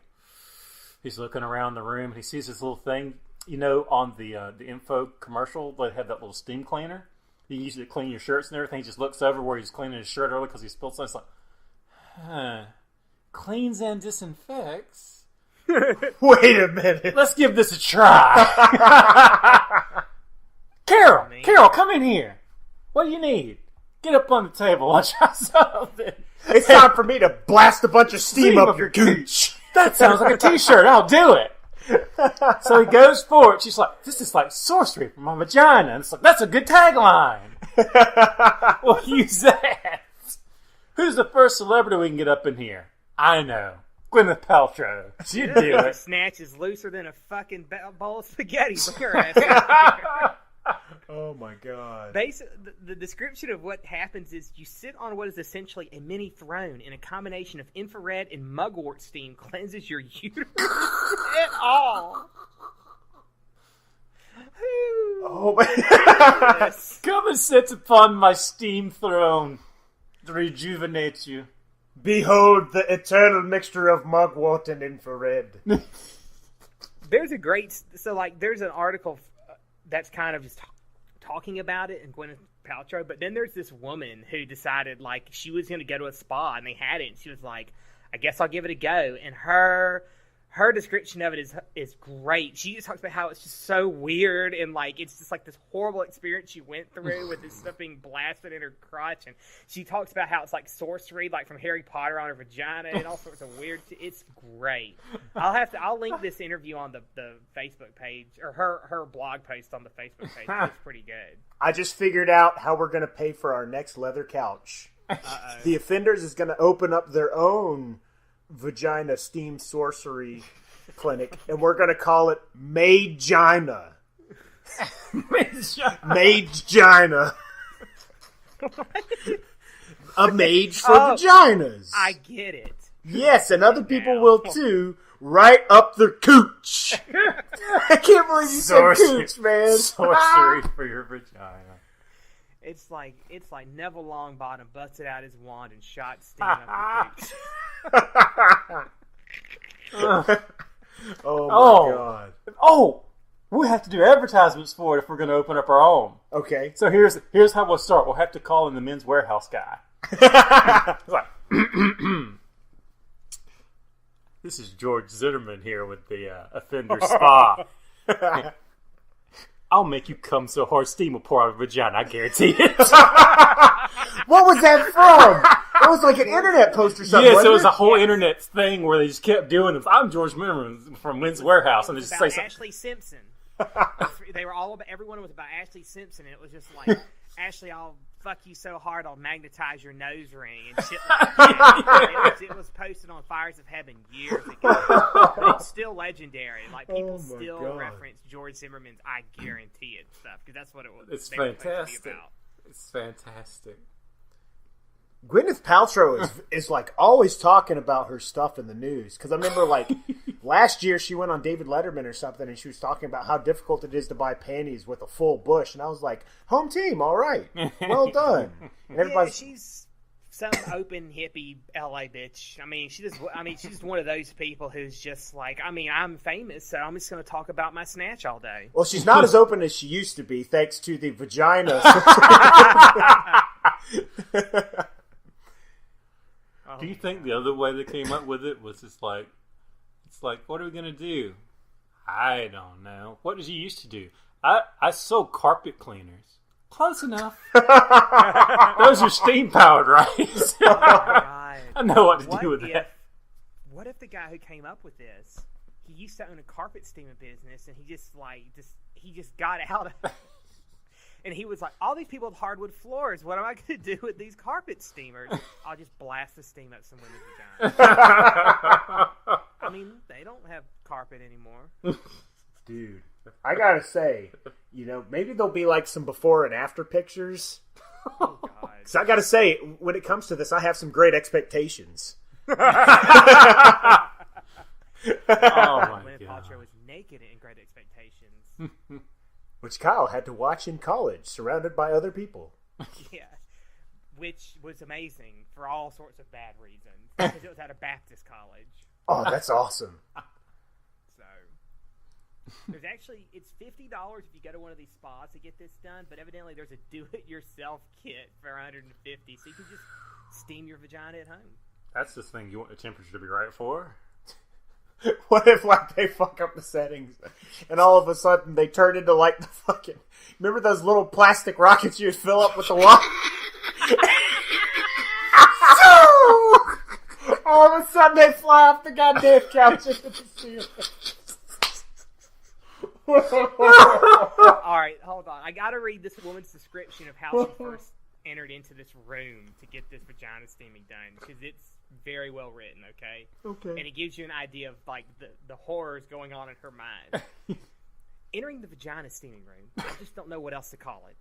He's looking around the room and he sees this little thing. You know, on the info commercial, they have that little steam cleaner. You use it to clean your shirts and everything. He just looks over where he's cleaning his shirt earlier because he spilled something. It's like, cleans and disinfects. Wait a minute. Let's give this a try. Carol, come in here. What do you need? Get up on the table. I'll try something. It's time for me to blast a bunch of steam up your gooch. That sounds like a t-shirt. I'll do it. So he goes for it. She's like, this is like sorcery for my vagina. And it's like, that's a good tagline. We'll use that. Who's the first celebrity we can get up in here? I know. Gwyneth Paltrow. She'd do it. Snatch is looser than a fucking bowl of spaghetti. Bring her ass up Oh my god. here. The description of what happens is you sit on what is essentially a mini throne, and a combination of infrared and mugwort steam cleanses your uterus at all. Oh my Yes. Come and sit upon my steam throne to rejuvenate you. Behold the eternal mixture of mugwort and infrared. There's an article that's kind of just talking about it, and Gwyneth Paltrow, but then there's this woman who decided, like, she was going to go to a spa, and they had it, and she was like, I guess I'll give it a go, and her description of it is great. She just talks about how it's just so weird, and, like, it's just, like, this horrible experience she went through with this stuff being blasted in her crotch, and she talks about how it's, like, sorcery, like, from Harry Potter on her vagina, and all sorts of weird it's great. I'll link this interview on the Facebook page, or her blog post on the Facebook page. It's pretty good. I just figured out how we're going to pay for our next leather couch. The Offenders is going to open up their own vagina steam sorcery clinic, and we're going to call it Magina. Magina. A mage for vaginas. I get it. Yes, and other people will too. Right up their cooch. I can't believe you said cooch, man. Sorcery for your vagina. It's like Neville Longbottom busted out his wand and shot steam up the cooch. Oh my god. Oh, we have to do advertisements for it if we're going to open up our own. Okay. So here's how we'll start. We'll have to call in the Men's Warehouse guy. It's like, this is George Zitterman here with the Offender Spa. I'll make you come so hard steam will pour out of your vagina. I guarantee it. What was that from? It was like an internet post or something. Yes, it was wasn't a whole internet thing where they just kept doing it. I'm George Zimmerman from Men's Warehouse, and they just say About something. Ashley Simpson. They were all about, everyone was about Ashley Simpson, and it was just like, Ashley, I'll fuck you so hard I'll magnetize your nose ring and shit like that. It was posted on Fires of Heaven years ago. But it's still legendary. Like, people still God. reference George Zimmerman's I Guarantee It stuff, because that's what it was. It's they were supposed to be fantastic. about. It's fantastic. Gwyneth Paltrow is like always talking about her stuff in the news. Because I remember like last year she went on David Letterman or something, and she was talking about how difficult it is to buy panties with a full bush. And I was like, home team, all right, well done. And everybody's She's some open hippie LA bitch. She's just one of those people who's just like, I'm famous, so I'm just going to talk about my snatch all day. well, she's not as open as she used to be, thanks to the vagina. Do you think the other way they came up with it was just like, it's like, what are we going to do? I don't know. What did you used to do? I sold carpet cleaners. Close enough. Those are steam powered, right? God. I know what to do with that. What if the guy who came up with this, he used to own a carpet steaming business, and he just got out of it. And he was like, all these people with hardwood floors, what am I going to do with these carpet steamers? I'll just blast the steam up some women's vaginas. They don't have carpet anymore. Dude, I gotta say, maybe there'll be like some before and after pictures Oh God. So I got to say, when it comes to this, I have some great expectations. Oh my Gwyneth god. Paltrow was naked in Great Expectations. Which Kyle had to watch in college, surrounded by other people. Yeah. Which was amazing for all sorts of bad reasons. Because it was at a Baptist college. Oh, that's awesome. So there's actually it's $50 if you go to one of these spas to get this done, but evidently there's a do-it-yourself kit for $150, so you can just steam your vagina at home. That's the thing you want the temperature to be right for. What if, like, they fuck up the settings and all of a sudden they turn into, like, the fucking... Remember those little plastic rockets you'd fill up with the water? All of a sudden they fly off the goddamn couch into the ceiling. Alright, hold on. I gotta read this woman's description of how she first entered into this room to get this vagina steaming done, because it's very well written, okay? Okay. And it gives you an idea of, like, the horrors going on in her mind. Entering the vagina steaming room, I just don't know what else to call it.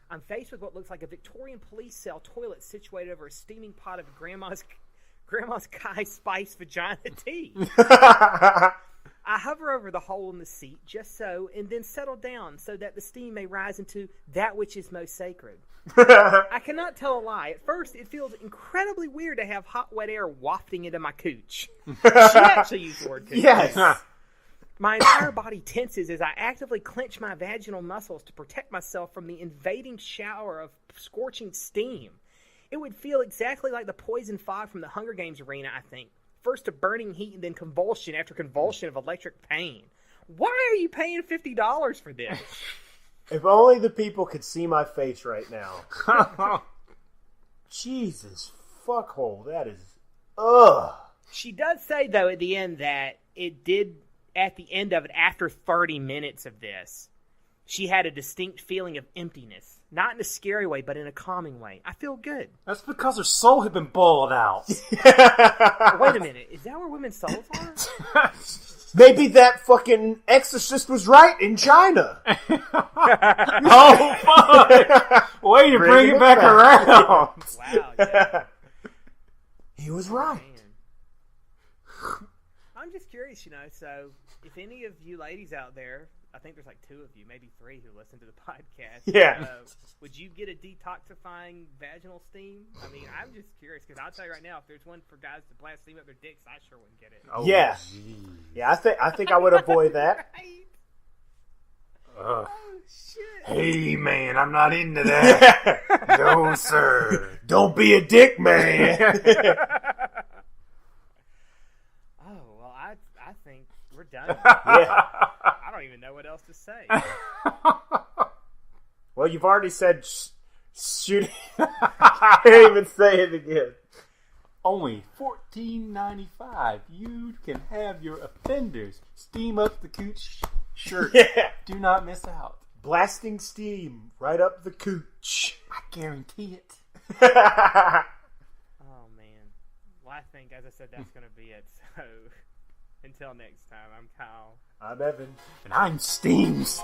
I'm faced with what looks like a Victorian police cell toilet situated over a steaming pot of Grandma's Kai Spice vagina tea. I hover over the hole in the seat just so, and then settle down so that the steam may rise into that which is most sacred. I cannot tell a lie. At first, it feels incredibly weird to have hot, wet air wafting into my cooch. She actually used the word cooch. Yes. My entire body tenses as I actively clench my vaginal muscles to protect myself from the invading shower of scorching steam. It would feel exactly like the poison fog from the Hunger Games arena, I think. First a burning heat and then convulsion after convulsion of electric pain. Why are you paying $50 for this? If only the people could see my face right now. Jesus fuckhole, that is... Ugh. She does say, though, at the end that it did, at the end of it, after 30 minutes of this, she had a distinct feeling of emptiness. Not in a scary way, but in a calming way. I feel good. That's because her soul had been boiled out. Wait a minute. Is that where women's souls are? Maybe that fucking exorcist was right in China. Oh, fuck! Way to bring it back around. Wow, yeah. He was right. Man. I'm just curious, so if any of you ladies out there, I think there's like 2 of you, maybe 3 who listen to the podcast. Yeah. Would you get a detoxifying vaginal steam? I mean, I'm just curious, because I'll tell you right now, if there's one for guys to blast steam up their dicks, I sure wouldn't get it. Oh, Yeah. geez. Yeah, I think I would avoid that. Right? Ugh. Oh, shit. Hey, man, I'm not into that. No, sir. Don't be a dick, man. Oh, well, I think we're done. Yeah. I don't even know what else to say. Well, you've already said shooting. I can't even say it again. Only $14.95. You can have your offenders steam up the cooch shirt. Yeah. Do not miss out. Blasting steam right up the cooch. I guarantee it. Oh, man. Well, I think, as I said, that's going to be it. So, until next time, I'm Kyle. I'm Evan. And I'm Steams.